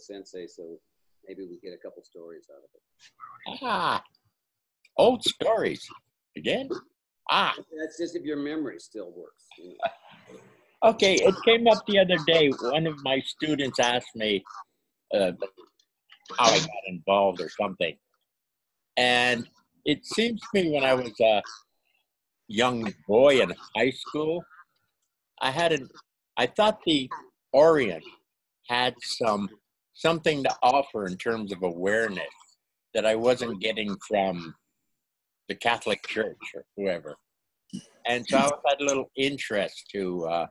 sensei, so maybe we get a couple stories out of it. Ah, old stories again. Ah, that's just if your memory still works. You know. Okay, it came up the other day. One of my students asked me how I got involved or something, and it seems to me when I was a young boy in high school, I thought the Orient had something to offer in terms of awareness that I wasn't getting from the Catholic Church or whoever. And so I had a little interest to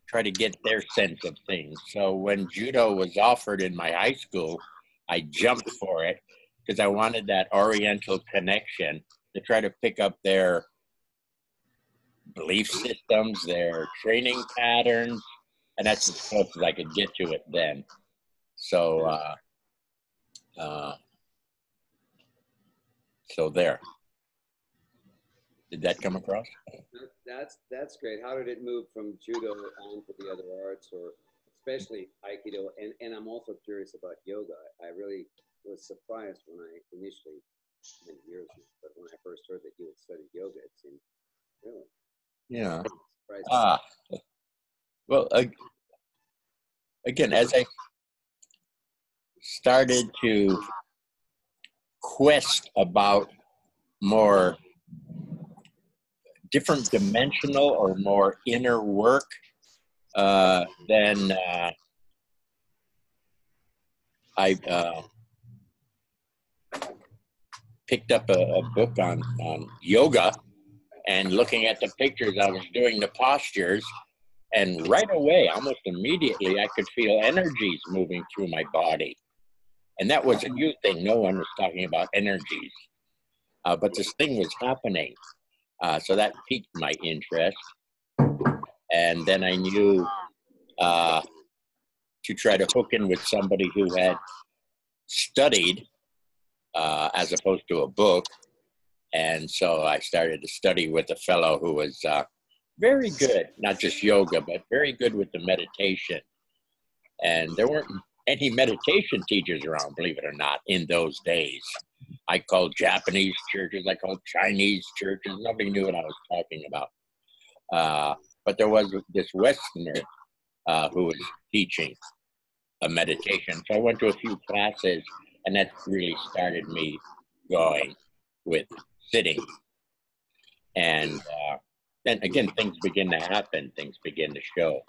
try to get their sense of things. So when judo was offered in my high school, I jumped for it because I wanted that Oriental connection to try to pick up their belief systems, their training patterns, and that's as close as I could get to it then. So, so there. Did that come across? That's great. How did it move from judo on to the other arts, or especially Aikido? And I'm also curious about yoga. I really was surprised when I initially, many years ago, but when I first heard that you had studied yoga, it seemed really. Yeah. Well, again, as I started to quest about more different dimensional or more inner work, then I picked up a book on yoga, and looking at the pictures, I was doing the postures, and right away, almost immediately, I could feel energies moving through my body. And that was a new thing. No one was talking about energies. But this thing was happening. So that piqued my interest. And then I knew to try to hook in with somebody who had studied as opposed to a book. And so I started to study with a fellow who was very good, not just yoga, but very good with the meditation. And there weren't any meditation teachers around, believe it or not, in those days. I called Japanese churches, I called Chinese churches. Nobody knew what I was talking about. But there was this Westerner who was teaching a meditation. So I went to a few classes, and that really started me going with sitting. And then again, things begin to happen, things begin to show.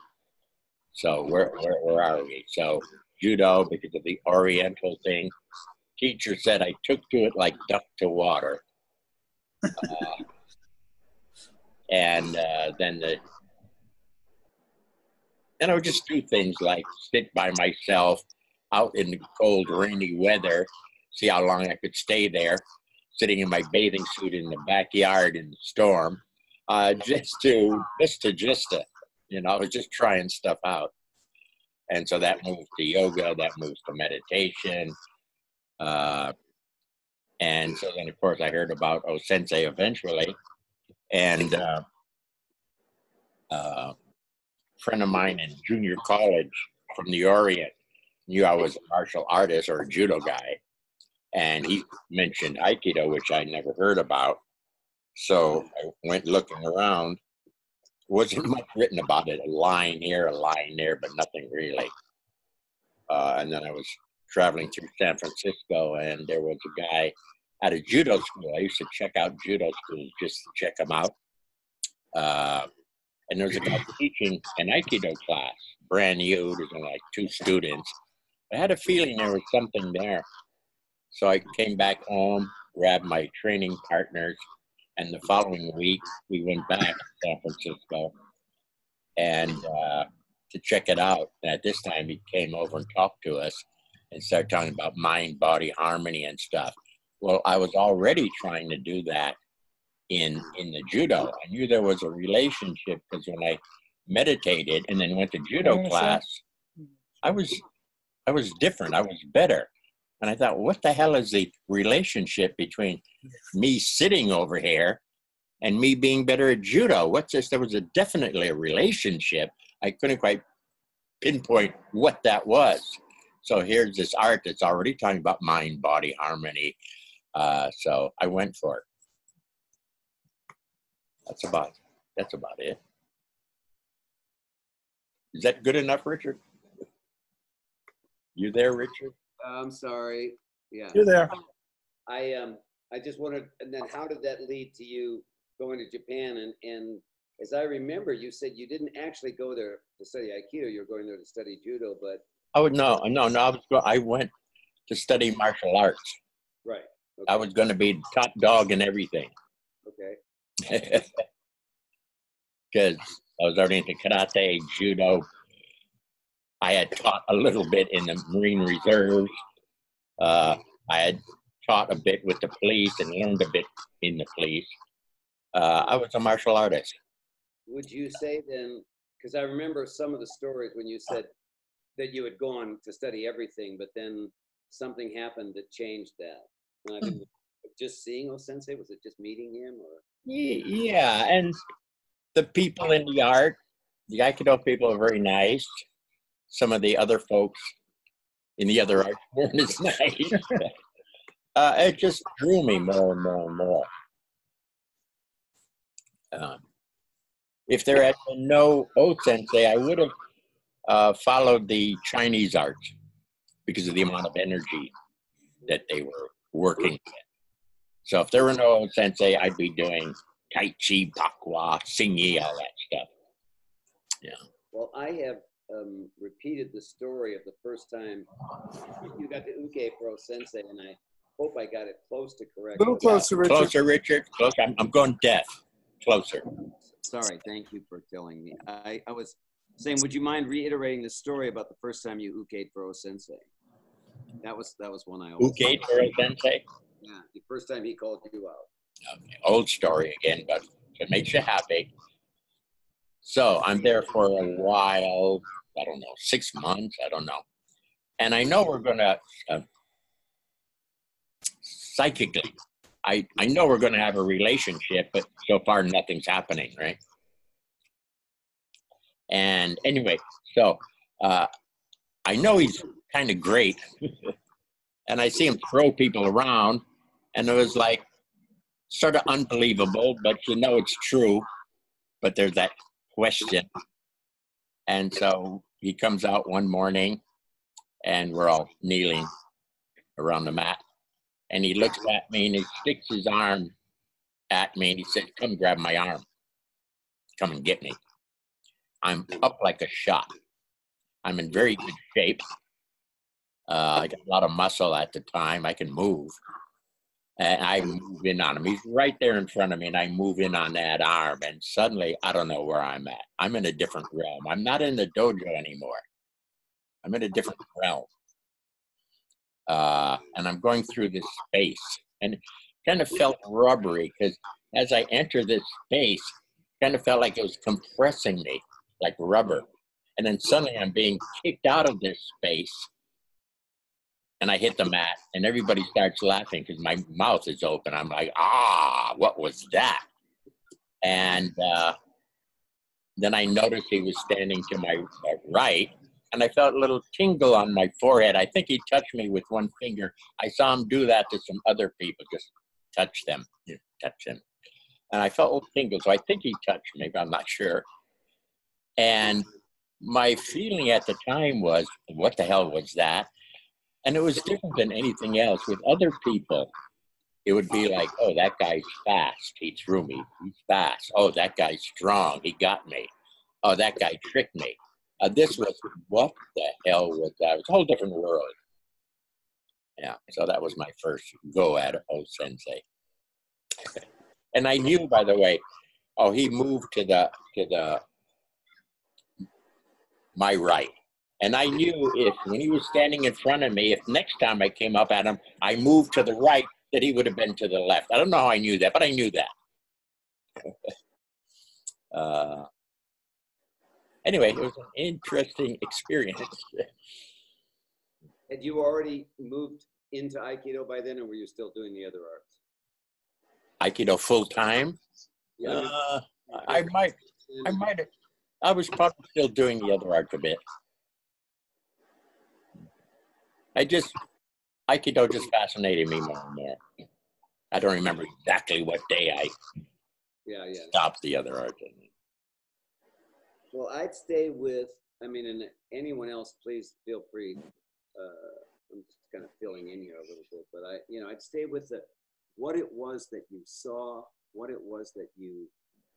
So where are we? So judo, because of the Oriental thing, teacher said I took to it like duck to water. And then I would just do things like sit by myself out in the cold, rainy weather, see how long I could stay there, sitting in my bathing suit in the backyard in the storm, just to, you know, I was just trying stuff out. And so that moved to yoga, that moves to meditation. And so then, of course, I heard about Sensei eventually. And a friend of mine in junior college from the Orient knew I was a martial artist or a judo guy. And he mentioned Aikido, which I never heard about. So I went looking around. Wasn't much written about it. A line here, a line there, but nothing really. And then I was traveling through San Francisco, and there was a guy at a judo school. I used to check out judo schools just to check them out. And there was a guy teaching an Aikido class, brand new. There's only like 2 students. I had a feeling there was something there. So I came back home, grabbed my training partners, and the following week we went back to San Francisco and to check it out. And at this time he came over and talked to us and started talking about mind-body harmony and stuff. Well, I was already trying to do that in the judo. I knew there was a relationship because when I meditated and then went to judo class, I was different. I was better. And I thought, what the hell is the relationship between me sitting over here and me being better at judo? What's this? There was definitely a relationship. I couldn't quite pinpoint what that was. So here's this art that's already talking about mind-body harmony. So I went for it. That's about it. Is that good enough, Richard? You there, Richard? I'm sorry. Yeah. You're there. I just wanted, and then how did that lead to you going to Japan? And as I remember, you said you didn't actually go there to study Aikido. You were going there to study Judo, but. Oh, no. I went to study martial arts. Right. Okay. I was going to be top dog in everything. Okay. Because I was already into karate, judo. I had taught a little bit in the Marine Reserves. I had taught a bit with the police and learned a bit in the police. I was a martial artist. Would you say then, because I remember some of the stories when you said that you had gone to study everything, but then something happened that changed that. And I didn't, just seeing O-sensei, was it just meeting him or? Yeah, and the people in the art, the Aikido people are very nice. Some of the other folks in the other art weren't as nice. It just drew me more and more and more. If there had been no O-sensei, I would have followed the Chinese art because of the amount of energy that they were working with. So if there were no O-sensei, I'd be doing Tai Chi, Bakwa, Xingyi, all that stuff. Yeah. Well, I have repeated the story of the first time you got the uke for O-sensei, and I hope I got it close to correct. A little closer, Richard. Closer, Richard. Closer. I'm going deaf. Closer. Sorry, thank you for telling me. I was saying, would you mind reiterating the story about the first time you uked for O-sensei? That was one I always Uked for O-sensei? Yeah, the first time he called you out. Okay, old story again, but it makes you happy. So I'm there for a while, I don't know, 6 months, I don't know. And I know we're going to, psychically, I know we're going to have a relationship, but so far nothing's happening, right? And anyway, so I know he's kind of great. And I see him throw people around, and it was like sort of unbelievable, but you know it's true. But there's that question. And so he comes out one morning, and we're all kneeling around the mat. And he looks at me, and he sticks his arm at me, and he said, "Come grab my arm. Come and get me." I'm up like a shot. I'm in very good shape. I got a lot of muscle at the time. I can move. And I move in on him. He's right there in front of me, and I move in on that arm. And suddenly, I don't know where I'm at. I'm in a different realm. I'm not in the dojo anymore. I'm in a different realm. And I'm going through this space. And it kind of felt rubbery, because as I enter this space, it kind of felt like it was compressing me, like rubber. And then suddenly I'm being kicked out of this space. And I hit the mat, and everybody starts laughing because my mouth is open. I'm like, what was that? And then I noticed he was standing to my right, and I felt a little tingle on my forehead. I think he touched me with one finger. I saw him do that to some other people, just touch them, touch them. And I felt a little tingle, so I think he touched me, but I'm not sure. And my feeling at the time was, what the hell was that? And it was different than anything else. With other people, it would be like, oh, that guy's fast. He threw me. He's fast. Oh, that guy's strong. He got me. Oh, that guy tricked me. This was, what the hell was that? It was a whole different world. Yeah, so that was my first go at O-sensei. And I knew, by the way, he moved to my right. And I knew when he was standing in front of me, if next time I came up at him, I moved to the right, that he would have been to the left. I don't know how I knew that, but I knew that. Anyway, it was an interesting experience. Had you already moved into Aikido by then, or were you still doing the other arts? Aikido full time? Yeah, I might have. I was probably still doing the other art a bit. Aikido just fascinated me more and more. I don't remember exactly what day I stopped the other art. Well, I'd stay with, I mean, and anyone else, please feel free. I'm just kind of filling in here a little bit, but I'd stay with what it was that you saw, what it was that you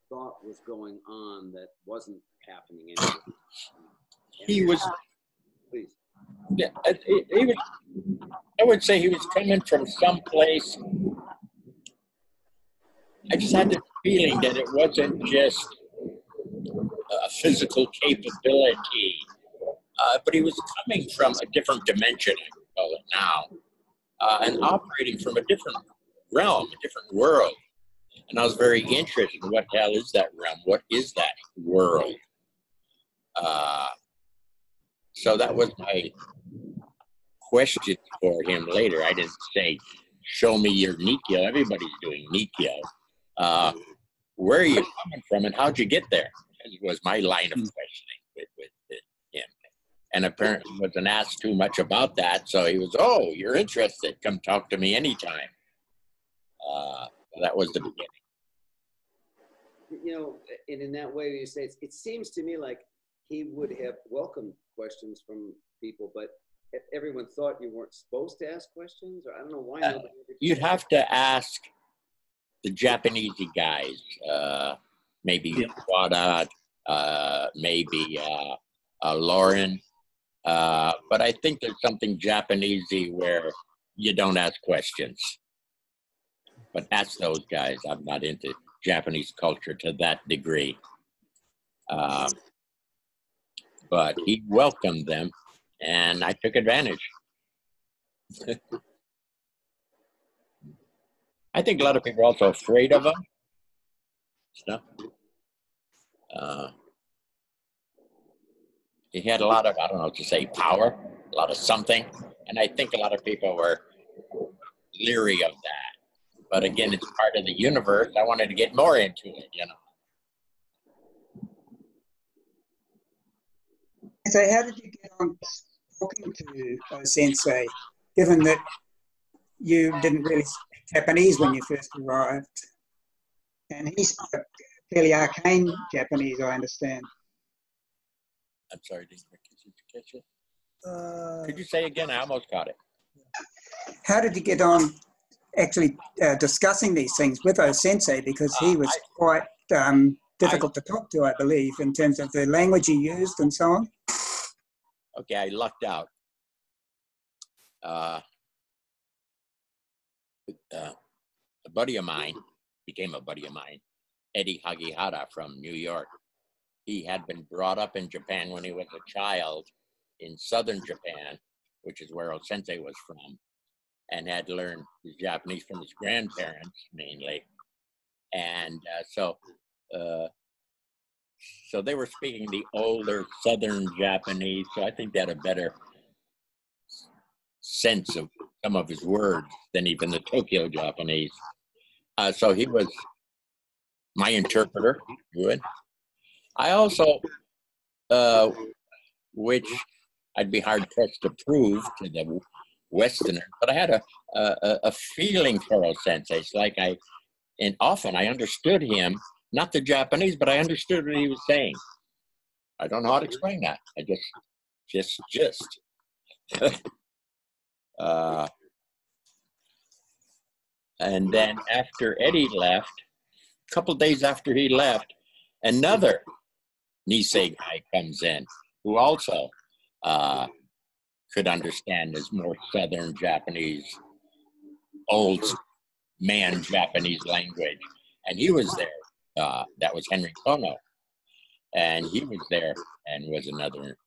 thought was going on that wasn't happening anyway. He was, please. Yeah, he was, I would say he was coming from someplace. I just had the feeling that it wasn't just a physical capability, but he was coming from a different dimension, I would call it now, and operating from a different realm, a different world. And I was very interested in what the hell is that realm? What is that world? So that was my question for him later. I didn't say, show me your Nikyo. Everybody's doing Nikyo. Where are you coming from and how'd you get there? It was my line of questioning with him. And apparently wasn't asked too much about that. So he was, oh, you're interested. Come talk to me anytime. That was the beginning. You know, and in that way, you say, it seems to me like he would have welcomed questions from people, but everyone thought you weren't supposed to ask questions, or I don't know why. You'd have to ask the Japanese guys, maybe Wada, maybe Lauren, but I think there's something Japanesey where you don't ask questions. But ask those guys. I'm not into Japanese culture to that degree. But he welcomed them, and I took advantage. I think a lot of people are also afraid of him. He had a lot of, I don't know what to say, power, a lot of something. And I think a lot of people were leery of that. But again, it's part of the universe. I wanted to get more into it, you know. So how did you get on talking to Sensei, given that you didn't really speak Japanese when you first arrived? And he spoke fairly arcane Japanese, I understand. I'm sorry, did you catch it? Could you say again? I almost got it. How did you get on actually discussing these things with Sensei? Because he was quite difficult to talk to, I believe, in terms of the language he used and so on. Okay, I lucked out. A buddy of mine became a buddy of mine, Eddie Hagihara from New York. He had been brought up in Japan when he was a child in southern Japan, which is where Sensei was from, and had learned Japanese from his grandparents mainly. And so they were speaking the older southern Japanese, so I think they had a better sense of some of his words than even the Tokyo Japanese. So he was my interpreter. Good. I also, which I'd be hard pressed to prove to the Westerner, but I had a feeling for Sensei. It's like and often I understood him, not the Japanese, but I understood what he was saying. I don't know how to explain that. I just. And then after Eddie left, a couple of days after he left, another Nisei guy comes in who also could understand his more southern Japanese, old man Japanese language. And he was there. That was Henry Kono. And he was there and was another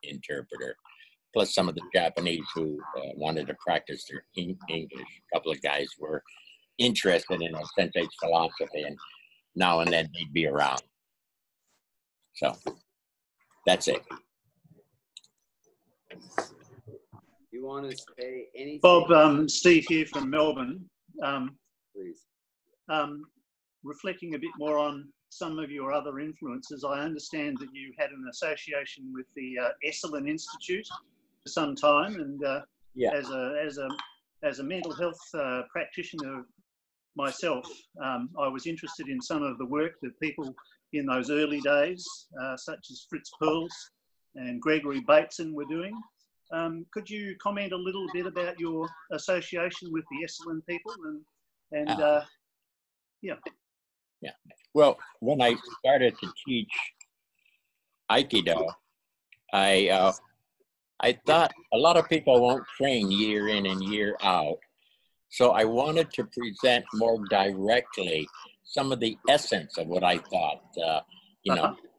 interpreter. Plus some of the Japanese who wanted to practice their English. A couple of guys were interested in Sensei's philosophy, and now and then they'd be around. So that's it. You want to say anything? Bob, Steve here from Melbourne. Please. Reflecting a bit more on some of your other influences, I understand that you had an association with the Esalen Institute for some time, and Yeah. As a mental health practitioner myself, I was interested in some of the work that people in those early days, such as Fritz Perls and Gregory Bateson, were doing. Could you comment a little bit about your association with the Esalen people and yeah. Yeah. Well, when I started to teach Aikido, I thought a lot of people won't train year in and year out. So I wanted to present more directly some of the essence of what I thought,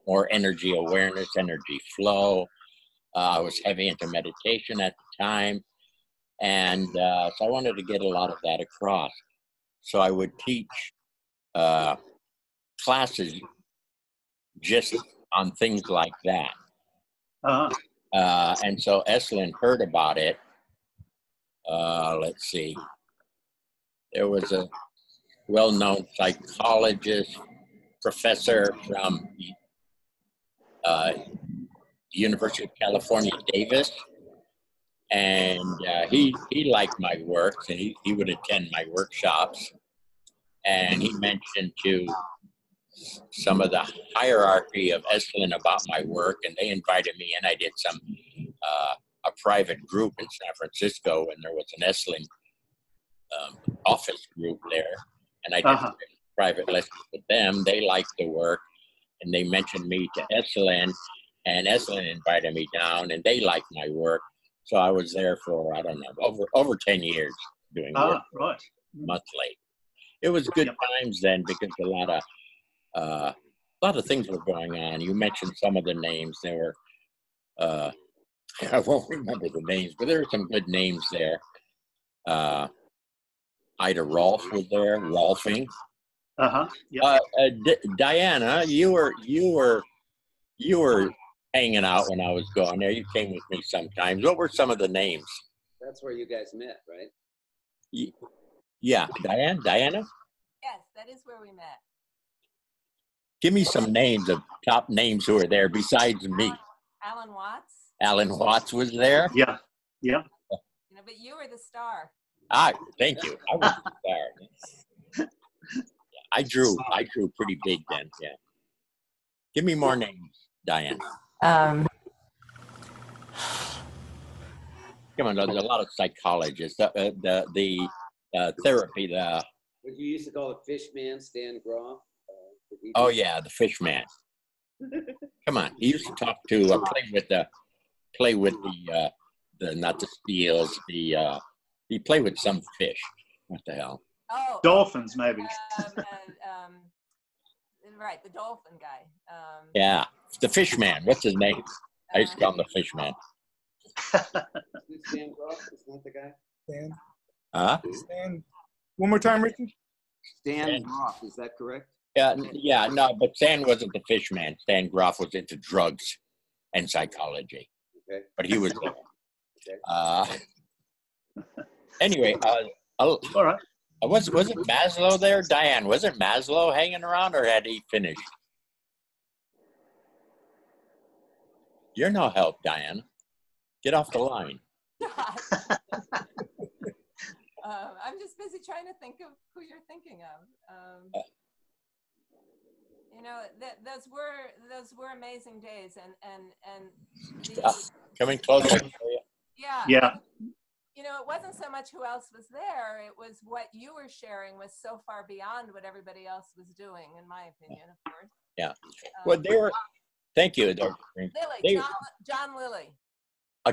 more energy awareness, energy flow. I was heavy into meditation at the time. And so I wanted to get a lot of that across. So I would teach classes just on things like that. And so Esalen heard about it. Let's see. There was a well-known psychologist, professor from the University of California, Davis. And he liked my work, and he would attend my workshops. And he mentioned to some of the hierarchy of Esalen about my work, and they invited me in. I did some a private group in San Francisco, and there was an Esalen office group there, and I did private lessons with them. They liked the work, and they mentioned me to Esalen, and Esalen invited me down, and they liked my work. So I was there for, I don't know, over 10 years doing work monthly. It was good times then, because a lot of things were going on. You mentioned some of the names. There were, I won't remember the names, but there were some good names there. Ida Rolf was there, Rolfing. Diana, you were hanging out when I was going there. You came with me sometimes. What were some of the names? That's where you guys met, right? Yeah, Diana? Yes, that is where we met. Give me some names of top names who were there besides me. Alan Watts. Alan Watts was there? Yeah. But you were the star. Thank you. I was the star. I drew pretty big then, yeah. Give me more names, Diane. Come on, there's a lot of psychologists. The therapy, What you used to call the fish man, Stan Groff. Oh yeah, the fish man. Come on, he used to talk to play with the not the steels. He played with some fish. What the hell? Oh, dolphins maybe. Right, the dolphin guy. Yeah, the fish man. What's his name? I used to call him the fish man. Stan Groff is not the guy. Stan. Stan. One more time, Richard. Stan Groff, is that correct? Yeah, no, but Stan wasn't the fish man. Stan Groff was into drugs and psychology. Okay. But he was there. Okay. Anyway, all right. Was it Maslow there? Diane, was it Maslow hanging around, or had he finished? You're no help, Diane. Get off the line. I'm just busy trying to think of who you're thinking of. Those were amazing days, and coming closer. Yeah. It wasn't so much who else was there. It was what you were sharing was so far beyond what everybody else was doing, in my opinion, of course. Yeah. Well, they were. Thank you, Dr. Lilly, John Lilly.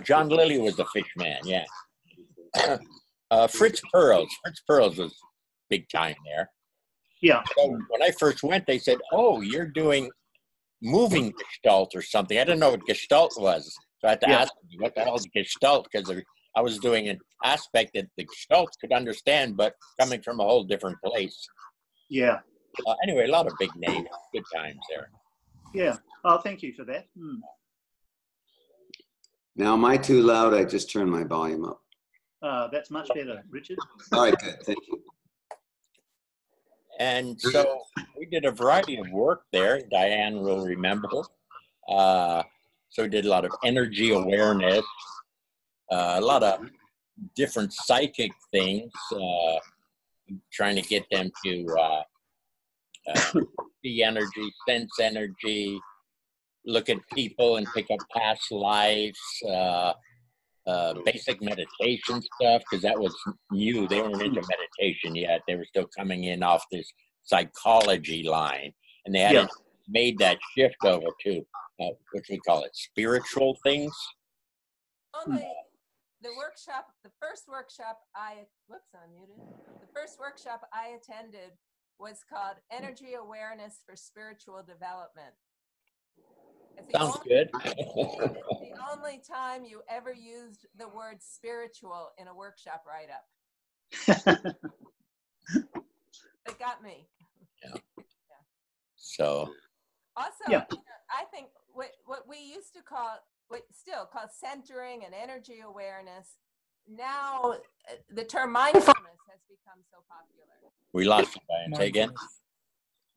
John Lilly was the fish man. Yeah. Fritz Perls. Fritz Perls was big time there. Yeah. So when I first went, they said, "Oh, you're doing moving Gestalt or something." I didn't know what Gestalt was, so I had to ask them, "What the hell is Gestalt?" Because I was doing an aspect that the Gestalt could understand, but coming from a whole different place. Yeah. Anyway, a lot of big names, good times there. Yeah. Oh, thank you for that. Now, am I too loud? I just turned my volume up. That's much better, Richard. All right, good. Thank you. And so we did a variety of work there. Diane will remember. So we did a lot of energy awareness, a lot of different psychic things, trying to get them to see energy, sense energy, look at people and pick up past lives, basic meditation stuff, because that was new. They weren't into meditation yet. They were still coming in off this psychology line, and they hadn't made that shift over to what we call it, spiritual things. Only the workshop, the first workshop I attended was called Energy Awareness for Spiritual Development. Sounds good. It's the only time you ever used the word spiritual in a workshop write-up. It got me. Yeah. So. Also, you know, I think what we used to call, still call centering and energy awareness, now the term mindfulness has become so popular. We lost you, Brian. Say again.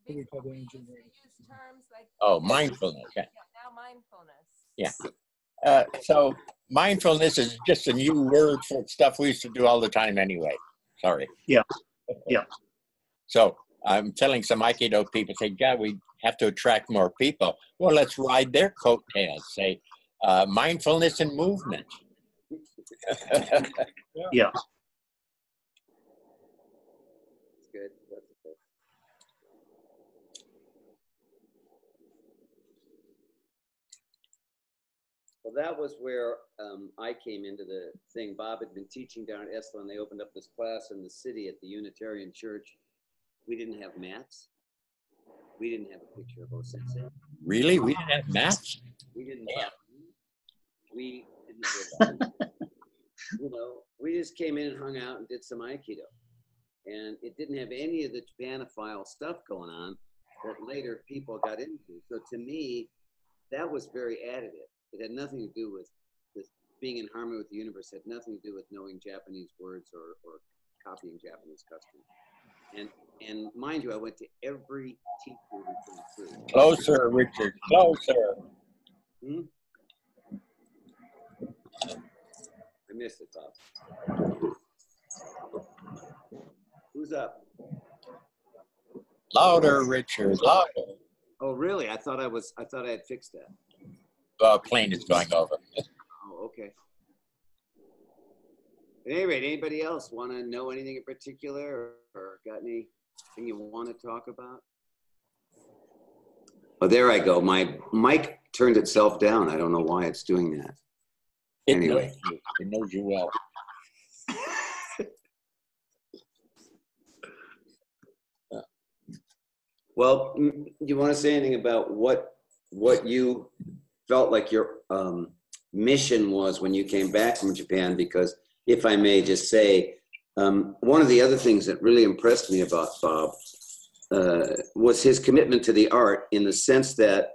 Before we used to use terms like mindfulness. Yeah. Now mindfulness. Yeah. So mindfulness is just a new word for stuff we used to do all the time anyway. Sorry. Yeah. So I'm telling some Aikido people, say, God, we have to attract more people. Well, let's ride their coattails. Say, mindfulness and movement. Yeah. That's good. That's good. Well, that was where I came into the thing. Bob had been teaching down at Esalen, and they opened up this class in the city at the Unitarian Church. We didn't have mats. We didn't have a picture of O-Sensei. Really? We didn't have mats? We didn't have, we didn't have, you know, we just came in and hung out and did some Aikido. And it didn't have any of the Japanophile stuff going on that later people got into. So to me, that was very additive. It had nothing to do with being in harmony with the universe. It had nothing to do with knowing Japanese words or copying Japanese custom. And mind you, I went to every teacher we came through. Closer, Richard, closer. I missed it, Bob. Who's up? Louder, Richard, louder. Oh, really? I thought I had fixed that. Plane is going over. Oh, okay. At any rate, anybody else want to know anything in particular or got anything you want to talk about? Oh, there I go. My mic turned itself down. I don't know why it's doing that. Anyway. It knows you well. Well, do you want to say anything about what you felt like your mission was when you came back from Japan? Because if I may just say, one of the other things that really impressed me about Bob was his commitment to the art, in the sense that,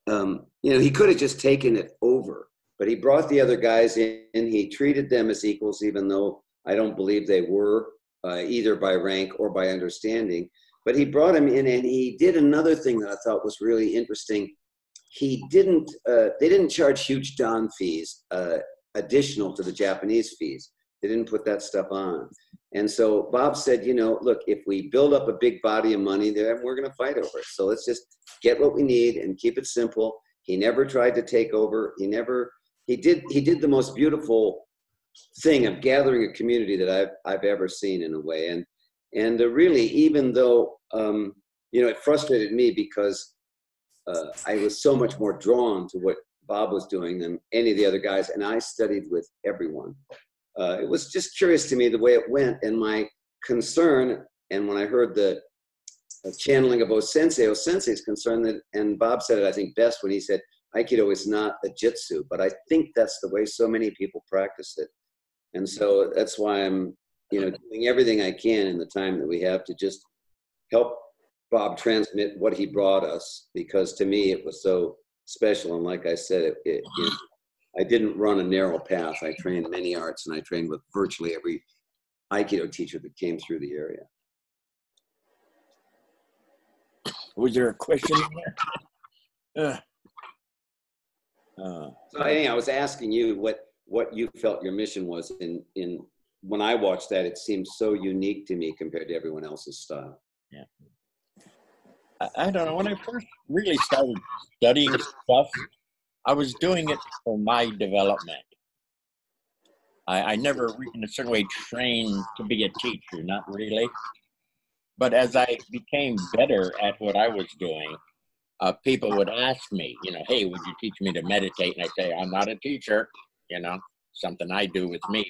you know, he could have just taken it over, but he brought the other guys in, and he treated them as equals, even though I don't believe they were, either by rank or by understanding. But he brought him in, and he did another thing that I thought was really interesting. He didn't, they didn't charge huge dan fees additional to the Japanese fees. They didn't put that stuff on. And so Bob said, you know, look, if we build up a big body of money, then we're going to fight over it. So let's just get what we need and keep it simple. He never tried to take over. He did the most beautiful thing of gathering a community that I've ever seen, in a way. And really, even though, you know, it frustrated me because I was so much more drawn to what Bob was doing than any of the other guys, and I studied with everyone. It was just curious to me the way it went, and my concern, and when I heard the channeling of O-Sensei's concern, that, and Bob said it, I think, best when he said, Aikido is not a jitsu, but I think that's the way so many people practice it. And so that's why I'm, you know, doing everything I can in the time that we have to just help Bob transmit what he brought us, because to me it was so special. And like I said, I didn't run a narrow path. I trained many arts, and I trained with virtually every Aikido teacher that came through the area. Was there a question in there? So anyhow, I was asking you what you felt your mission was in when I watched that, it seemed so unique to me compared to everyone else's style. Yeah. I don't know. When I first really started studying stuff, I was doing it for my development. I never, in a certain way, trained to be a teacher, not really. But as I became better at what I was doing, people would ask me, you know, hey, would you teach me to meditate? And I say, I'm not a teacher, you know, something I do with me.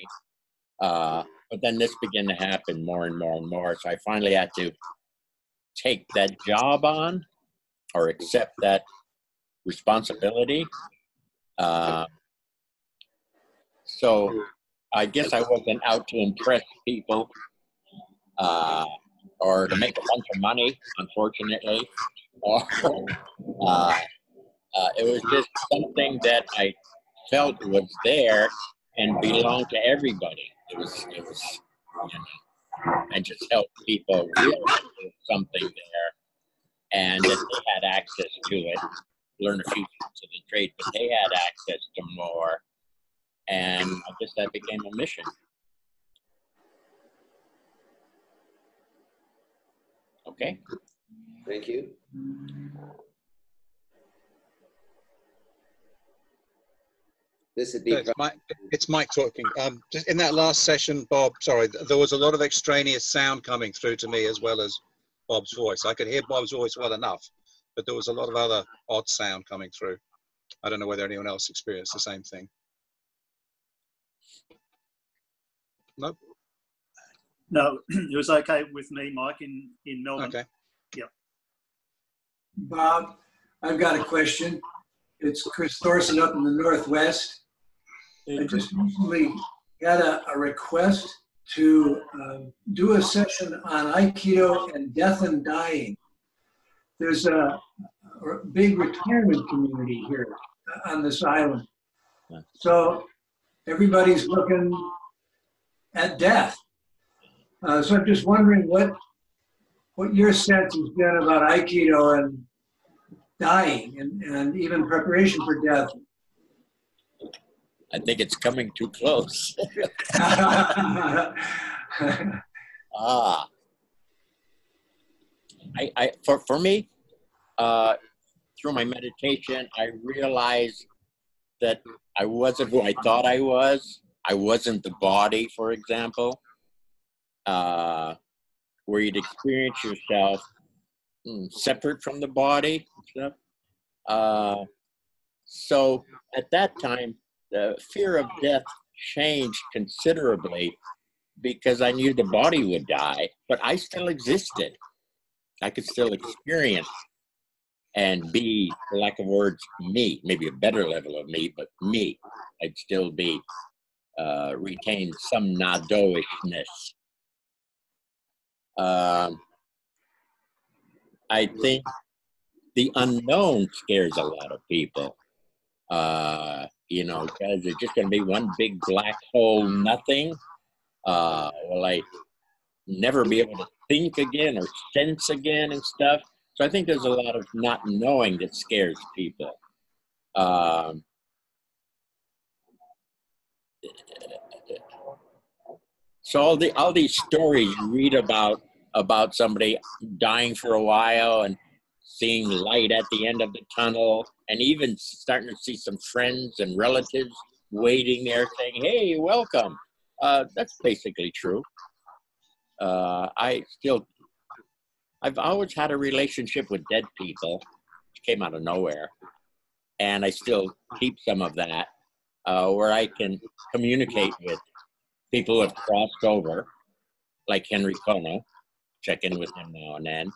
But then this began to happen more and more and more. So I finally had to take that job on or accept that responsibility. So I guess I wasn't out to impress people or to make a bunch of money, unfortunately. Or, it was just something that I felt was there and belonged to everybody. It was you know, and just help people realize there was something there and that they had access to it, learn a few tricks of the trade, but they had access to more. And I guess that became a mission. Okay. Thank you. This would be. It's Mike talking. Just in that last session, Bob, sorry, there was a lot of extraneous sound coming through to me as well as Bob's voice. I could hear Bob's voice well enough, but there was a lot of other odd sound coming through. I don't know whether anyone else experienced the same thing. Nope. No, it was okay with me, Mike, in Melbourne. Okay. Yep. Bob, I've got a question. It's Chris Thorson up in the Northwest. I just recently got a request to do a session on Aikido and death and dying. There's a big retirement community here on this island. So everybody's looking at death. So I'm just wondering what your sense has been about Aikido and dying and even preparation for death. I think it's coming too close. For me, through my meditation, I realized that I wasn't who I thought I was. I wasn't the body, for example, where you'd experience yourself separate from the body and stuff. So at that time, the fear of death changed considerably because I knew the body would die, but I still existed. I could still experience and be, for lack of words, me, maybe a better level of me, but me. I'd still be, retain some Nadeauishness. I think the unknown scares a lot of people. You know, because it's just going to be one big black hole, nothing. Will I never be able to think again or sense again and stuff? So I think there's a lot of not knowing that scares people. So all these stories you read about somebody dying for a while and seeing light at the end of the tunnel, and even starting to see some friends and relatives waiting there saying, hey, welcome. That's basically true. I've always had a relationship with dead people, which came out of nowhere. And I still keep some of that, where I can communicate with people who have crossed over, like Henry Kono, check in with him now and then.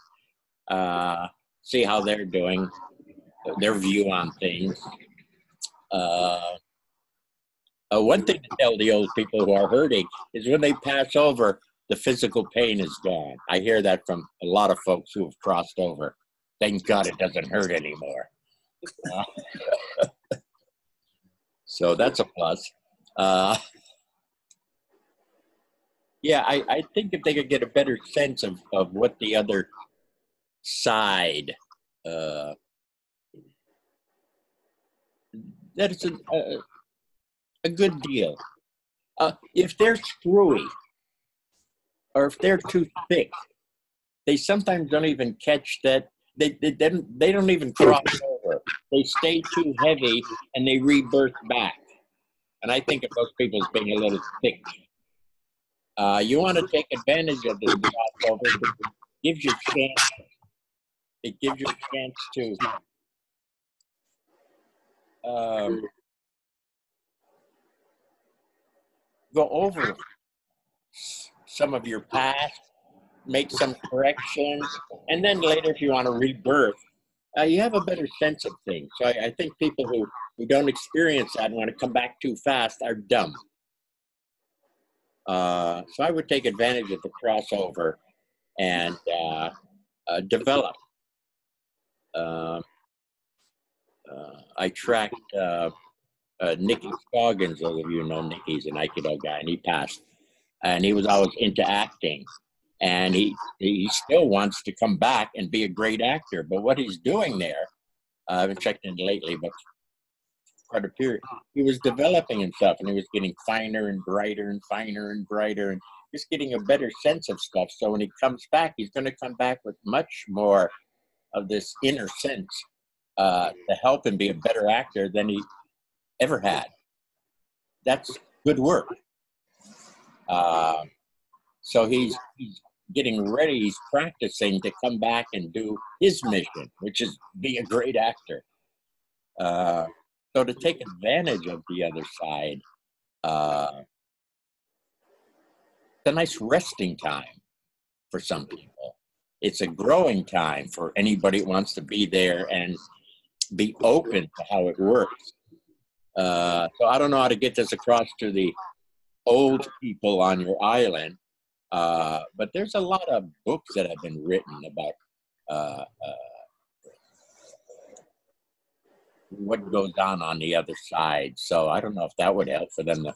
See how they're doing, their view on things. One thing to tell the old people who are hurting is when they pass over, the physical pain is gone. I hear that from a lot of folks who have crossed over. Thank God it doesn't hurt anymore. So that's a plus. Yeah, I think if they could get a better sense of what the other side, that it's a good deal. If they're screwy or if they're too thick, they sometimes don't even catch that. They don't even cross over. They stay too heavy and they rebirth back. And I think of those people as being a little thick. You want to take advantage of this crossover because it gives you a chance. It gives you a chance to go over some of your past, make some corrections, and then later, if you want to rebirth, you have a better sense of things. So I think people who don't experience that and want to come back too fast are dumb. So I would take advantage of the crossover and develop. I tracked Nicky Scoggins. Those of you know Nicky's an Aikido guy, and he passed. And he was always into acting. And he still wants to come back and be a great actor. But what he's doing there, I haven't checked in lately, but quite a period, he was developing himself, and he was getting finer and brighter and finer and brighter, and just getting a better sense of stuff. So when he comes back, he's going to come back with much more of this inner sense to help him be a better actor than he ever had. That's good work. So he's getting ready, he's practicing to come back and do his mission, which is be a great actor. So to take advantage of the other side, it's a nice resting time for some people. It's a growing time for anybody who wants to be there and be open to how it works. So I don't know how to get this across to the old people on your island, but there's a lot of books that have been written about what goes on the other side. So I don't know if that would help for them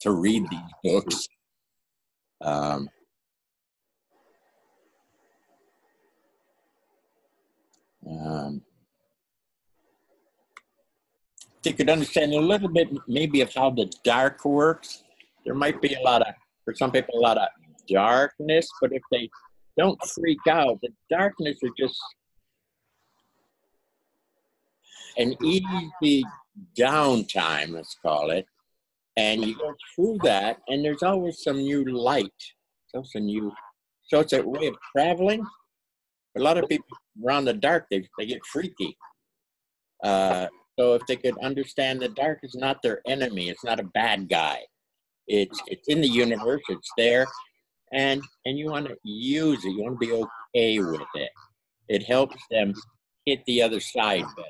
to read these books. They could understand a little bit maybe of how the dark works. There might be for some people, a lot of darkness, but if they don't freak out, the darkness is just an easy downtime, let's call it. And you go through that, and there's always some new light. So it's a way of traveling. A lot of people around the dark, they get freaky. So if they could understand the dark is not their enemy, it's not a bad guy. It's in the universe, it's there, and you want to use it. You want to be okay with it. It helps them hit the other side better.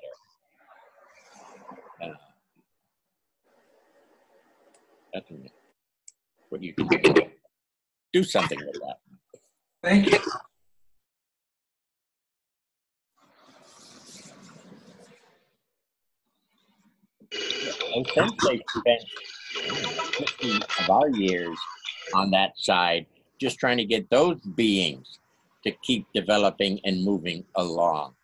That's what you can do. Do something with that. Thank you. And since they spent 50 of our years on that side, just trying to get those beings to keep developing and moving along.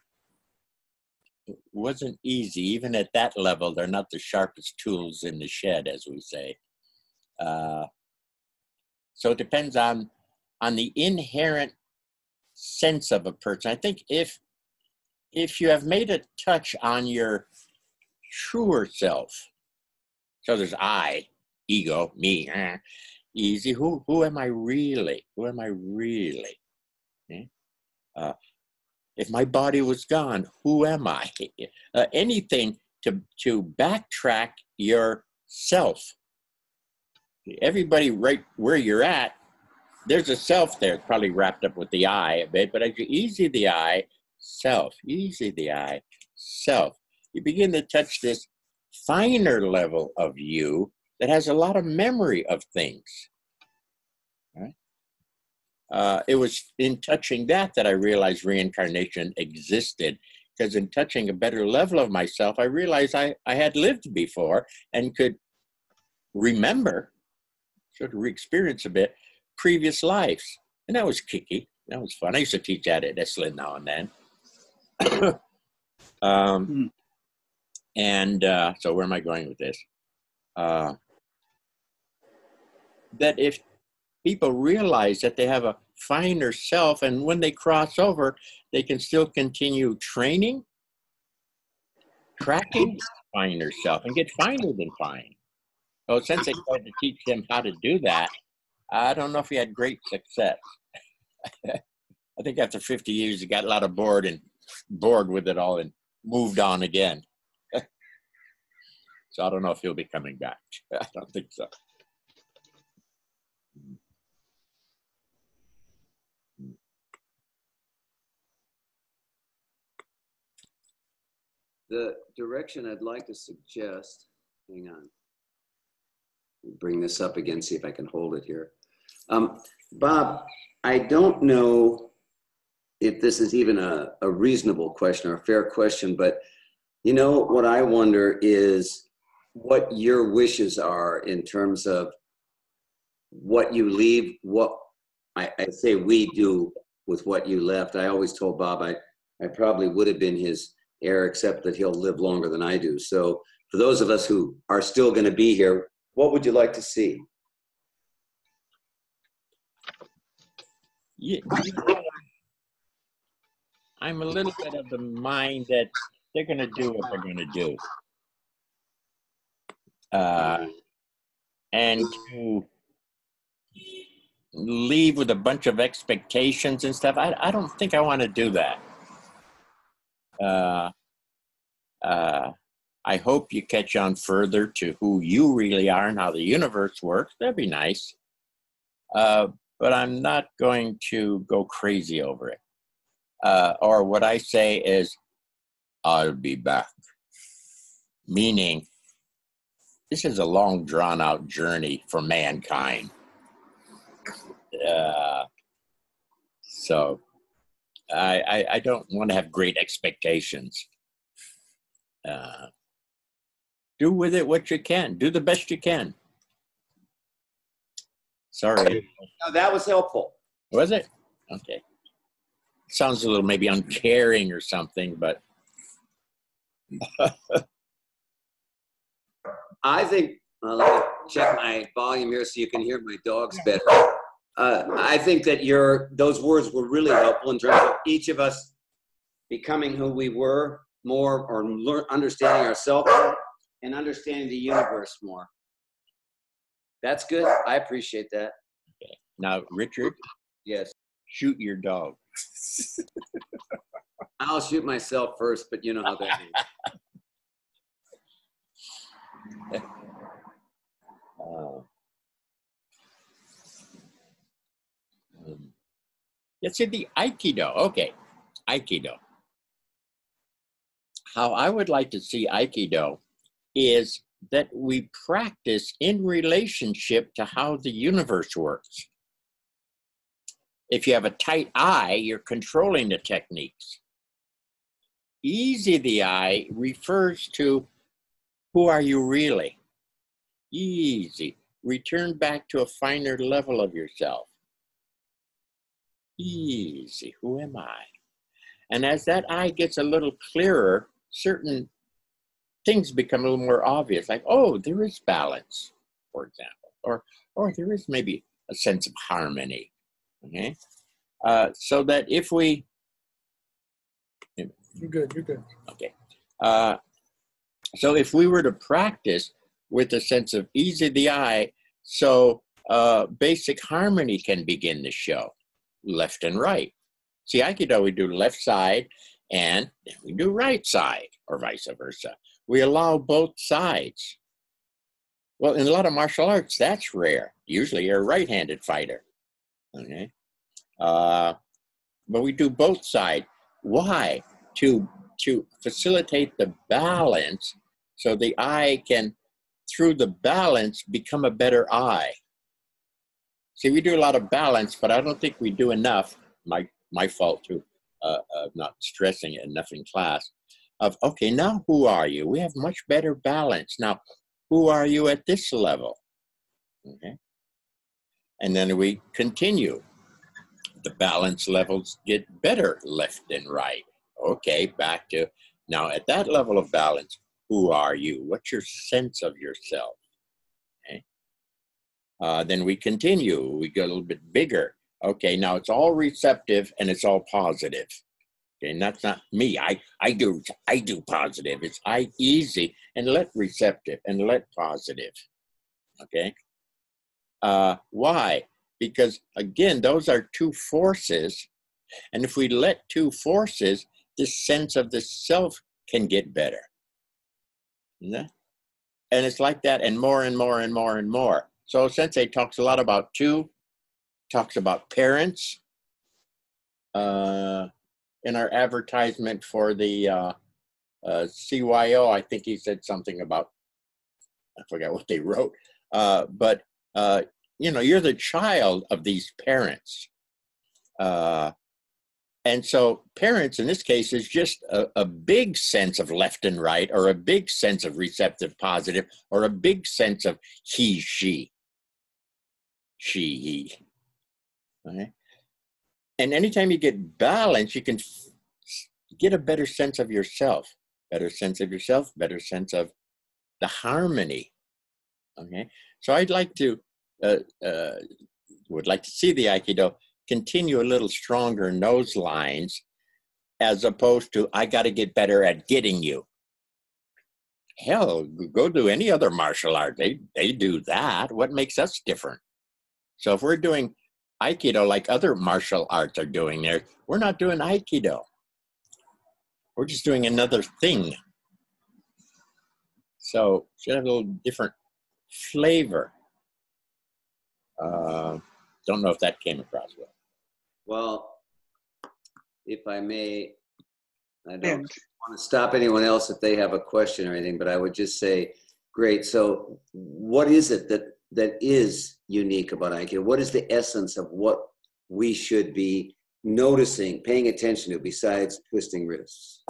It wasn't easy. Even at that level, they're not the sharpest tools in the shed, as we say. So it depends on the inherent sense of a person. I think if you have made a touch on your truer self, so there's I, ego, me, easy. Who am I really? Who am I really? Okay? If my body was gone, who am I? Anything to backtrack yourself. Everybody right where you're at, there's a self there, probably wrapped up with the I a bit, but as you easy the I, self, easy the I, self, you begin to touch this finer level of you that has a lot of memory of things. Right? It was in touching that I realized reincarnation existed, because in touching a better level of myself, I realized I had lived before and could remember, sort of re-experience a bit, previous lives. And that was kicky. That was fun. I used to teach that at Esalen now and then. And so where am I going with this? That if people realize that they have a finer self, and when they cross over, they can still continue training, tracking finer self, and get finer than fine. So since they tried to teach them how to do that, I don't know if he had great success. I think after 50 years, he got a lot of bored with it all and moved on again. So I don't know if he'll be coming back. I don't think so. The direction I'd like to suggest, hang on, bring this up again, see if I can hold it here. Bob, I don't know if this is even a reasonable question or a fair question, but you know, what I wonder is what your wishes are in terms of what you leave, what I say we do with what you left. I always told Bob I probably would have been his heir, except that he'll live longer than I do. So for those of us who are still going to be here, what would you like to see? Yeah, I'm a little bit of the mind that they're going to do what they're going to do. And to leave with a bunch of expectations and stuff, I don't think I want to do that. I hope you catch on further to who you really are and how the universe works. That'd be nice. But I'm not going to go crazy over it. Or what I say is, I'll be back. Meaning, this is a long, drawn-out journey for mankind. So I don't want to have great expectations. Do with it what you can. Do the best you can. Sorry. No, that was helpful. Was it? Okay. Sounds a little maybe uncaring or something, but. I think, let me check my volume here so you can hear my dogs better. I think that those words were really helpful in terms of each of us becoming who we were more, or understanding ourselves more and understanding the universe more. That's good. I appreciate that. Okay. Now, Richard. Yes. Shoot your dog. I'll shoot myself first, but you know how that is. Let's say the Aikido. Okay, Aikido. How I would like to see Aikido is that we practice in relationship to how the universe works. If you have a tight eye, you're controlling the techniques. Easy the eye refers to who are you really? Easy. Return back to a finer level of yourself. Easy. Who am I? And as that eye gets a little clearer, certain things become a little more obvious. Like, oh, there is balance, for example. Or there is maybe a sense of harmony. Okay? So that if we... You're good. Okay. So if we were to practice with a sense of ease of the eye, so basic harmony can begin to show, left and right. See, Aikido, we do left side, and then we do right side, or vice versa. We allow both sides. Well, in a lot of martial arts, that's rare. Usually you're a right-handed fighter. Okay. But we do both sides. Why? To facilitate the balance, so the eye can, through the balance, become a better eye. See, we do a lot of balance, but I don't think we do enough. My fault too, not stressing it enough in class. Of okay, now who are you? We have much better balance now. Who are you at this level? Okay, and then we continue. The balance levels get better left and right. Okay, back to now at that level of balance. who are you? What's your sense of yourself? Okay. Then we continue. We go a little bit bigger. Okay, now it's all receptive and it's all positive. Okay, and that's not me. I do positive. It's I easy and let receptive and let positive. Okay. Why? Because again, those are two forces. And if we let two forces, this sense of the self can get better. Yeah? And it's like that, and more and more and more and more. So Sensei talks a lot about two, talks about parents. In our advertisement for the CYO, I think he said something about, I forgot what they wrote, but you know, you're the child of these parents. And so parents in this case is just a big sense of left and right, or a big sense of receptive positive, or a big sense of he, she, he. Okay? And anytime you get balance, you can get a better sense of yourself, better sense of yourself, better sense of the harmony. Okay, so I'd like to, would like to see the Aikido continue a little stronger in those lines, as opposed to, I got to get better at getting you. Hell, go do any other martial art. They do that. What makes us different? So if we're doing Aikido like other martial arts are doing there, we're not doing Aikido. We're just doing another thing. So should have a little different flavor. Don't know if that came across well. Well, if I may, I don't want to stop anyone else if they have a question or anything, but I would just say, great. So what is it that is unique about Aikido? What is the essence of what we should be noticing, paying attention to, besides twisting wrists?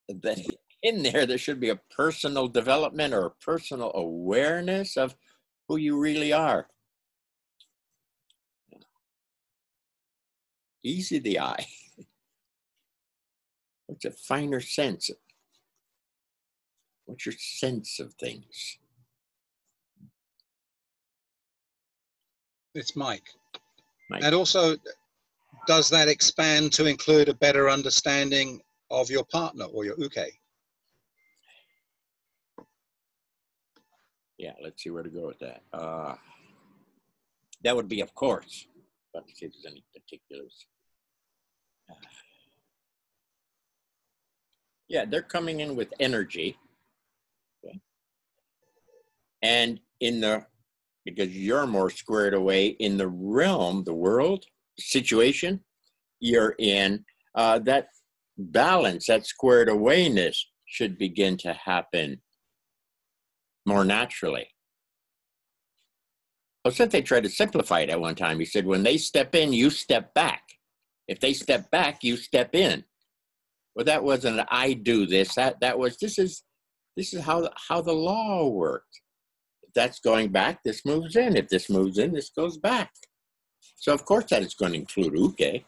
That in there should be a personal development or a personal awareness of who you really are. Easy the eye. What's a finer sense? What's your sense of things? It's Mike. Mike. And also, does that expand to include a better understanding of your partner or your uke? Yeah, let's see where to go with that. That would be, of course, but let's see if there's any particulars. Yeah, they're coming in with energy. Okay. And because you're more squared away in the realm, the world, situation you're in, that balance, that squared awayness should begin to happen more naturally. Well, since they tried to simplify it at one time, he said, when they step in, you step back. If they step back, you step in. Well, that wasn't an I do this. That was, this is how the law worked. If that's going back, this moves in. If this moves in, this goes back. So of course that is going to include uke.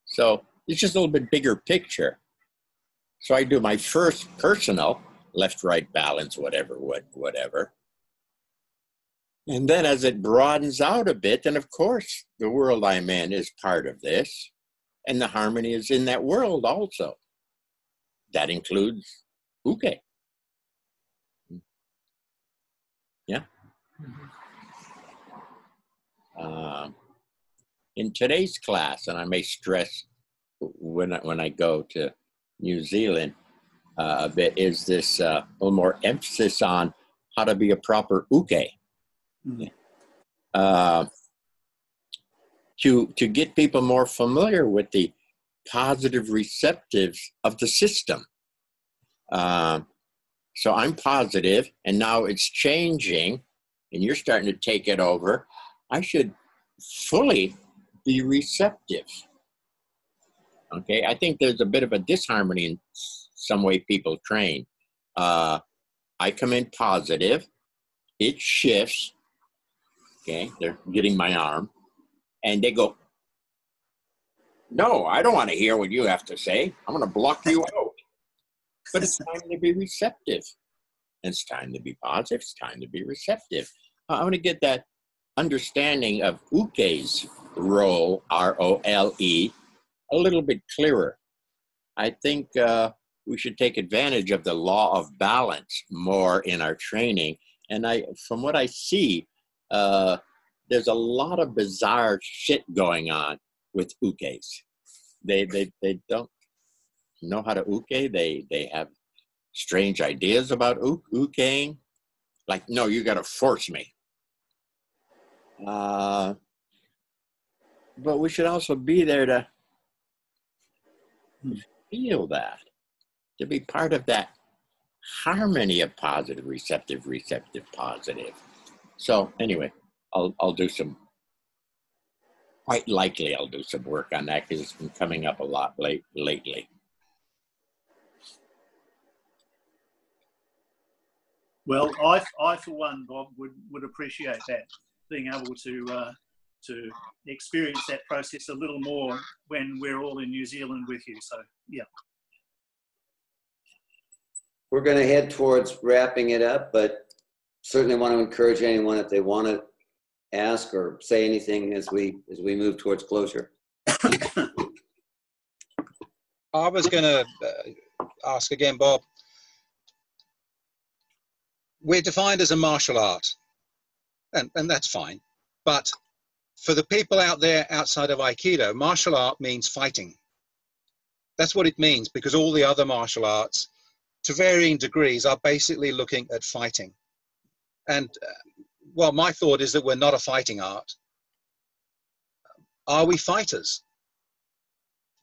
So it's just a little bit bigger picture. So I do my first personal left, right, balance, whatever. And then as it broadens out a bit, then of course the world I'm in is part of this. And the harmony is in that world also. That includes uke. Yeah. In today's class, and I may stress when I go to New Zealand a bit, is this a little more emphasis on how to be a proper uke. To get people more familiar with the positive receptives of the system. So I'm positive, and now it's changing, and you're starting to take it over. I should fully be receptive. Okay, I think there's a bit of a disharmony in some way people train. I come in positive, it shifts. Okay, they're getting my arm, and they go, No, I don't want to hear what you have to say. I'm going to block you out. But it's time to be receptive. And it's time to be positive. It's time to be receptive. I want to get that understanding of Uke's role, R-O-L-E, a little bit clearer. I think we should take advantage of the law of balance more in our training. And from what I see, there's a lot of bizarre shit going on with Ukes. They don't know how to Uke. They have strange ideas about Ukeing. Like, no, you got to force me. But we should also be there to feel that, to be part of that harmony of positive, receptive, positive. So anyway, I'll do some, quite likely I'll do some work on that because it's been coming up a lot lately. Well, I for one, Bob, would appreciate that, being able to experience that process a little more when we're all in New Zealand with you. So, yeah. We're going to head towards wrapping it up, but certainly want to encourage anyone if they want to ask or say anything as we move towards closure. I was going to ask again, Bob. We're defined as a martial art, and that's fine. But for the people out there outside of Aikido, martial art means fighting. That's what it means, because all the other martial arts, to varying degrees, are basically looking at fighting. And, well, my thought is that we're not a fighting art. Are we fighters?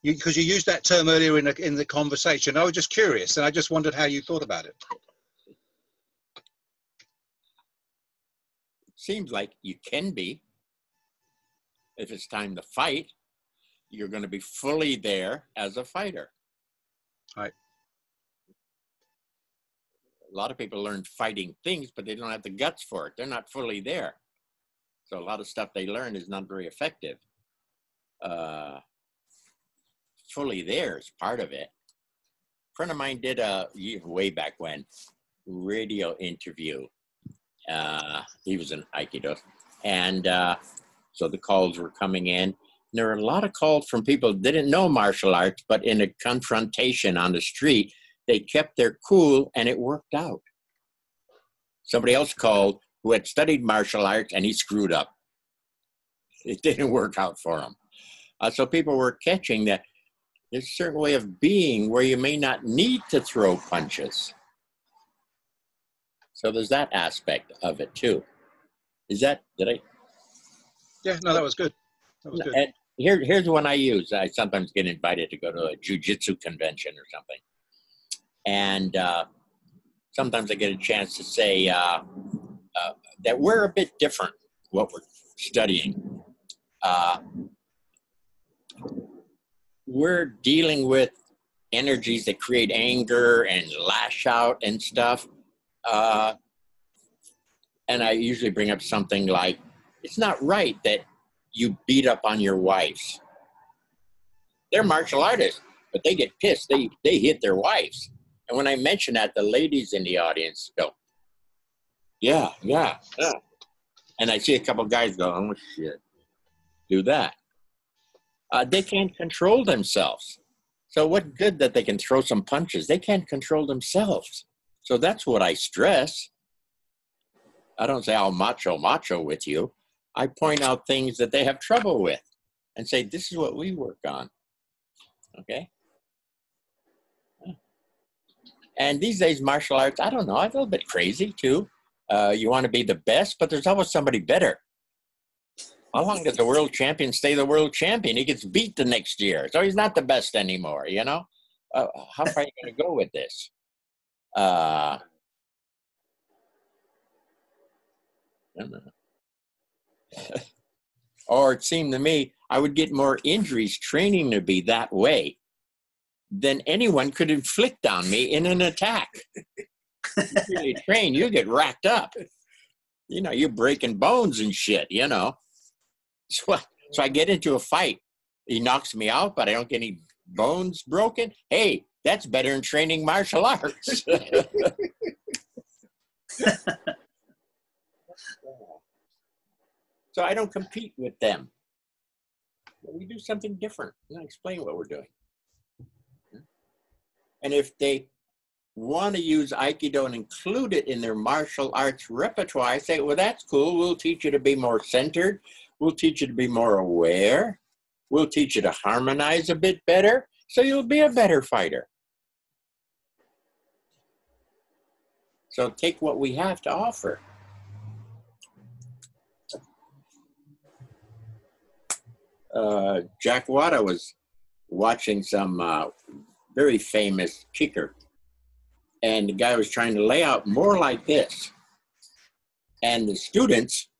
Because you used that term earlier in the conversation. I was just curious, and I just wondered how you thought about it. Seems like you can be. If it's time to fight, you're going to be fully there as a fighter. Right. A lot of people learn fighting things, but they don't have the guts for it. They're not fully there. So a lot of stuff they learn is not very effective. Fully there is part of it. A friend of mine did way back when, radio interview. He was an Aikido. And so the calls were coming in. And there were a lot of calls from people who didn't know martial arts, but in a confrontation on the street, they kept their cool and it worked out. Somebody else called who had studied martial arts and he screwed up. It didn't work out for him. So people were catching that there's a certain way of being where you may not need to throw punches. So there's that aspect of it too. Did I? Yeah, no, that was good. That was good. And here's one I use. I sometimes get invited to go to a jiu-jitsu convention or something. And sometimes I get a chance to say that we're a bit different what we're studying. We're dealing with energies that create anger and lash out and stuff. And I usually bring up something like, it's not right that you beat up on your wives. They're martial artists, but they get pissed. They hit their wives. And when I mention that, the ladies in the audience go, yeah. And I see a couple guys go, oh, shit, do that. They can't control themselves. So what good that they can throw some punches? They can't control themselves. So that's what I stress. I don't say, I'll macho with you. I point out things that they have trouble with and say, this is what we work on. Okay? And these days, martial arts, I don't know, I feel a bit crazy too. You want to be the best, but there's always somebody better. How long does the world champion stay the world champion? He gets beat the next year, so he's not the best anymore, you know? How far are you going to go with this? I don't know. Or it seemed to me, I would get more injuries training to be that way than anyone could inflict on me in an attack. You really train, you get racked up. You know, you're breaking bones and shit, you know. So I get into a fight. He knocks me out, but I don't get any bones broken. Hey, that's better than training martial arts. So I don't compete with them. We do something different. I explain what we're doing. And if they want to use Aikido and include it in their martial arts repertoire, I say, well, that's cool. We'll teach you to be more centered. We'll teach you to be more aware. We'll teach you to harmonize a bit better, so you'll be a better fighter. So take what we have to offer. Jack Wada was watching some very famous kicker, and the guy was trying to lay out more like this, and the students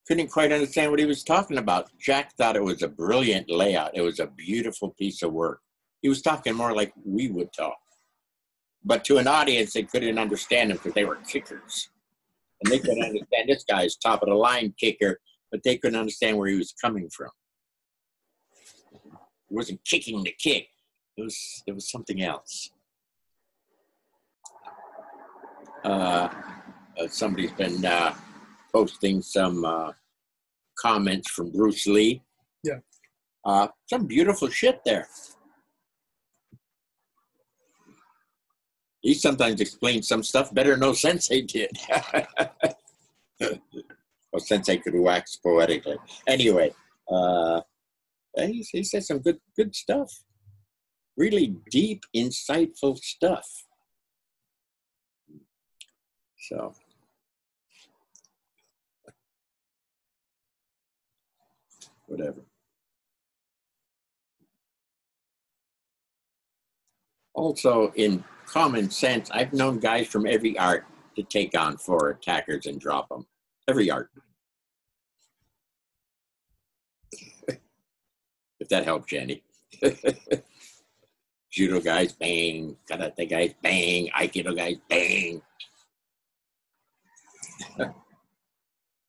couldn't quite understand what he was talking about. Jack thought it was a brilliant layout. It was a beautiful piece of work. He was talking more like we would talk, but to an audience they couldn't understand him because they were kickers, and they couldn't understand this guy's top of the line kicker, but they couldn't understand where he was coming from. It wasn't kicking the kick. It was something else. Somebody's been posting some comments from Bruce Lee. Yeah. Some beautiful shit there. He sometimes explains some stuff better than no Sensei did. Well, Sensei could wax poetically. Anyway, he said some good stuff. Really deep, insightful stuff. So, whatever. Also, in common sense, I've known guys from every art to take on 4 attackers and drop them. Every art. If that helps, Jenny. Judo guys, bang. Karate guys, bang. Aikido guys, bang.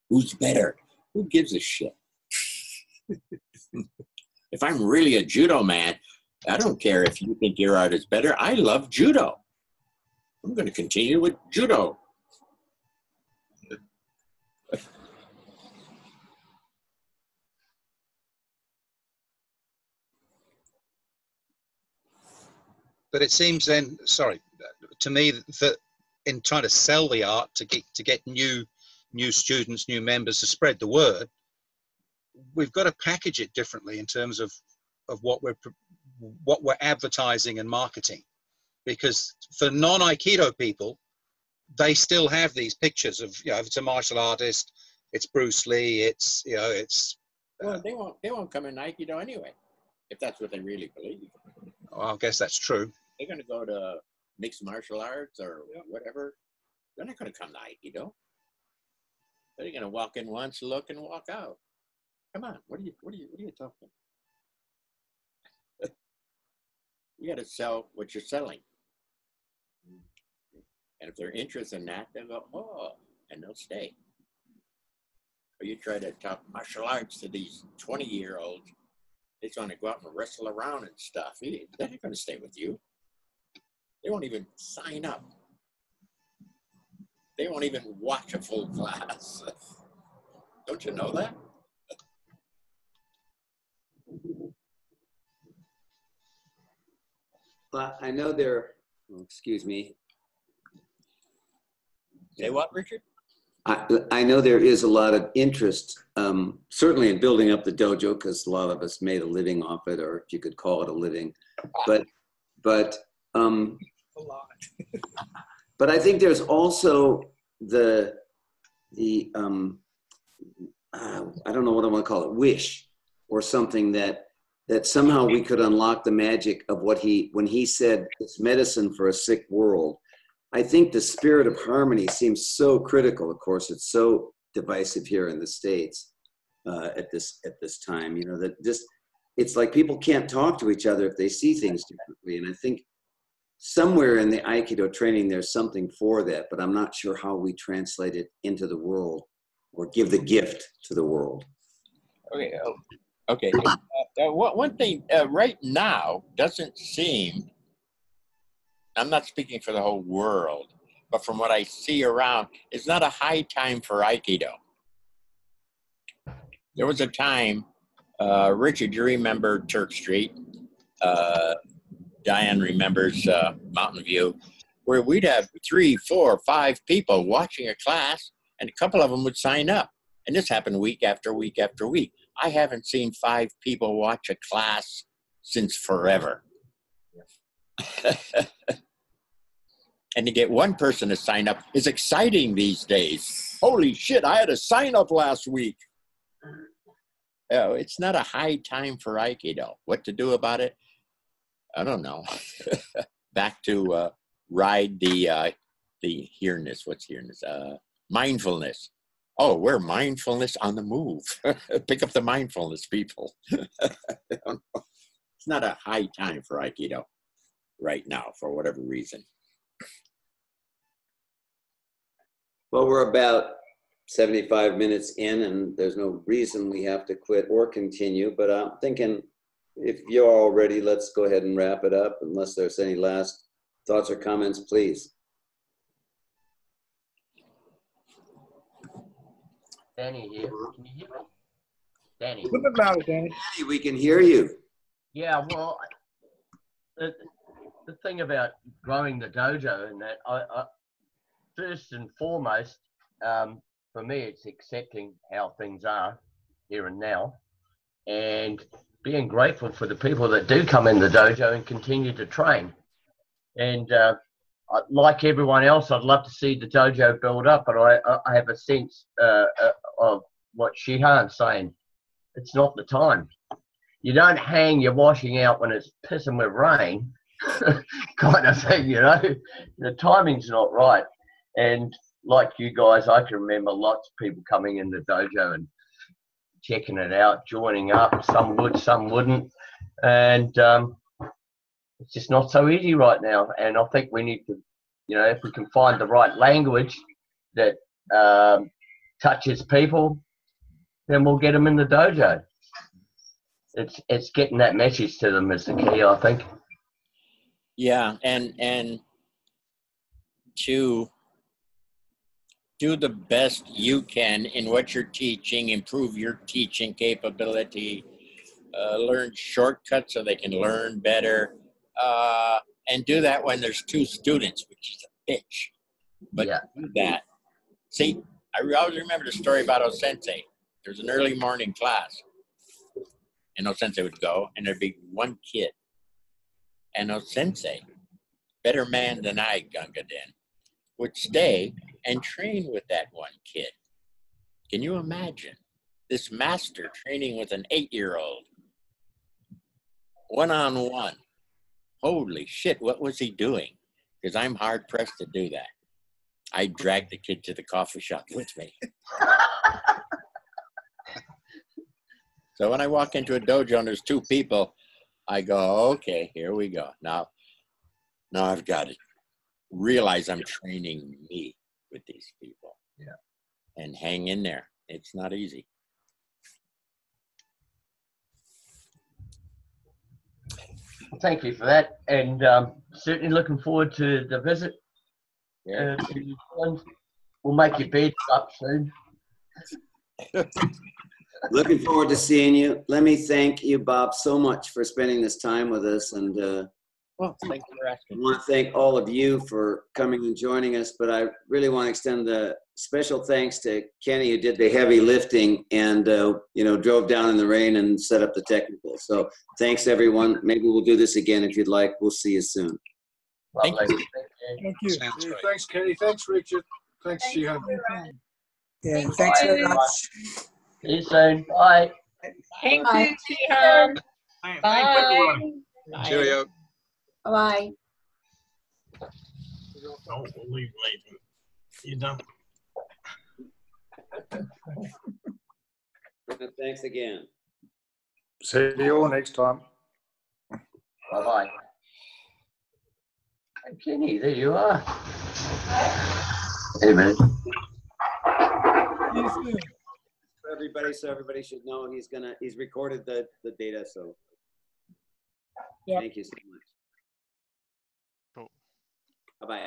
Who's better? Who gives a shit? If I'm really a judo man, I don't care if you think your art is better. I love judo. I'm going to continue with judo. But it seems then, sorry, to me that in trying to sell the art to get new students, new members to spread the word, we've got to package it differently in terms of what we're advertising and marketing. Because for non-Aikido people, they still have these pictures of, you know, if it's a martial artist, it's Bruce Lee, it's, you know, it's... Well, they won't come in Aikido anyway, if that's what they really believe. Well, I guess that's true. They're going to go to mixed martial arts or whatever. They're not going to come to Aikido. They're going to walk in once, look, and walk out. Come on, what are you talking? You got to sell what you're selling. And if they're interested in that, they'll go, oh, and they'll stay. Or you try to talk martial arts to these 20-year-olds, they just want to go out and wrestle around and stuff. They're not going to stay with you. They won't even sign up. They won't even watch a full class. Don't you know that? Well, I know there, excuse me. Say what, Richard? I know there is a lot of interest, certainly in building up the dojo, because a lot of us made a living off it, or if you could call it a living. But A lot. but I think there's also the I don't know what I want to call it, wish, or something that somehow we could unlock the magic of what when he said it's medicine for a sick world. I think the spirit of harmony seems so critical. Of course, it's so divisive here in the States at this time. You know, that just, it's like people can't talk to each other if they see things differently. And I think somewhere in the Aikido training, there's something for that, but I'm not sure how we translate it into the world or give the gift to the world. Okay. Okay. One thing right now doesn't seem, I'm not speaking for the whole world, but from what I see around, it's not a high time for Aikido. There was a time, Richard, you remember Turk Street. Diane remembers Mountain View, where we'd have 3, 4, 5 people watching a class, and a couple of them would sign up. And this happened week after week after week. I haven't seen 5 people watch a class since forever. And to get one person to sign up is exciting these days. Holy shit, I had a sign up last week. Oh, it's not a high time for Aikido. What to do about it? I don't know. Back to ride the here-ness. What's here-ness? Mindfulness. Oh, we're mindfulness on the move. Pick up the mindfulness, people. It's not a high time for Aikido right now, for whatever reason. Well, we're about 75 minutes in, and there's no reason we have to quit or continue, but I'm thinking if you're all ready, let's go ahead and wrap it up, unless there's any last thoughts or comments, please. Danny here. Can you hear me? Danny. A little bit louder, Danny. Danny, we can hear you. Yeah, well, the thing about growing the dojo and that, I first and foremost, for me, it's accepting how things are here and now, and being grateful for the people that do come in the dojo and continue to train. And like everyone else, I'd love to see the dojo build up, but I have a sense of what Shihan's saying. It's not the time. You don't hang your washing out when it's pissing with rain, kind of thing, you know. The timing's not right. And like you guys, I can remember lots of people coming in the dojo and checking it out, joining up. Some would, some wouldn't. And it's just not so easy right now. And I think we need to, you know, if we can find the right language that touches people, then we'll get them in the dojo. It's getting that message to them is the key, I think. Yeah, and to do the best you can in what you're teaching, improve your teaching capability, learn shortcuts so they can learn better, and do that when there's 2 students, which is a bitch. But yeah, do that. See, I always remember the story about O-sensei. There's an early morning class, and O-sensei would go, and there'd be 1 kid. And O-sensei, better man than I, Gunga-den, would stay and train with that 1 kid. Can you imagine this master training with an 8-year-old, one-on-one? Holy shit, what was he doing? Because I'm hard-pressed to do that. I dragged the kid to the coffee shop with me. So when I walk into a dojo and there's 2 people, I go, okay, here we go. Now I've got to realize I'm training me with these people. Yeah. And hang in there. It's not easy. Thank you for that. And certainly looking forward to the visit. Yeah. We'll make your beds up soon. Looking forward to seeing you. Let me thank you, Bob, so much for spending this time with us. And well, thank you for asking. I want to thank all of you for coming and joining us, but I really want to extend the special thanks to Kenny, who did the heavy lifting and drove down in the rain and set up the technical. So thanks, everyone. Maybe we'll do this again if you'd like. We'll see you soon. Thank you. Thank you. Yeah, thanks, Kenny. Thanks, Richard. Thanks, Shihan. Yeah, thanks very much. See you soon. Bye. Thank you, Shihan. Bye. Cheerio. Bye. Don't leave later. You done? Thanks again. See you all next time. Bye-bye. Hey, Kenny, there you are. Hey, man. See you soon. for everybody, so everybody should know he's recorded the data. So Yep. thank you so much. Cool. Bye bye.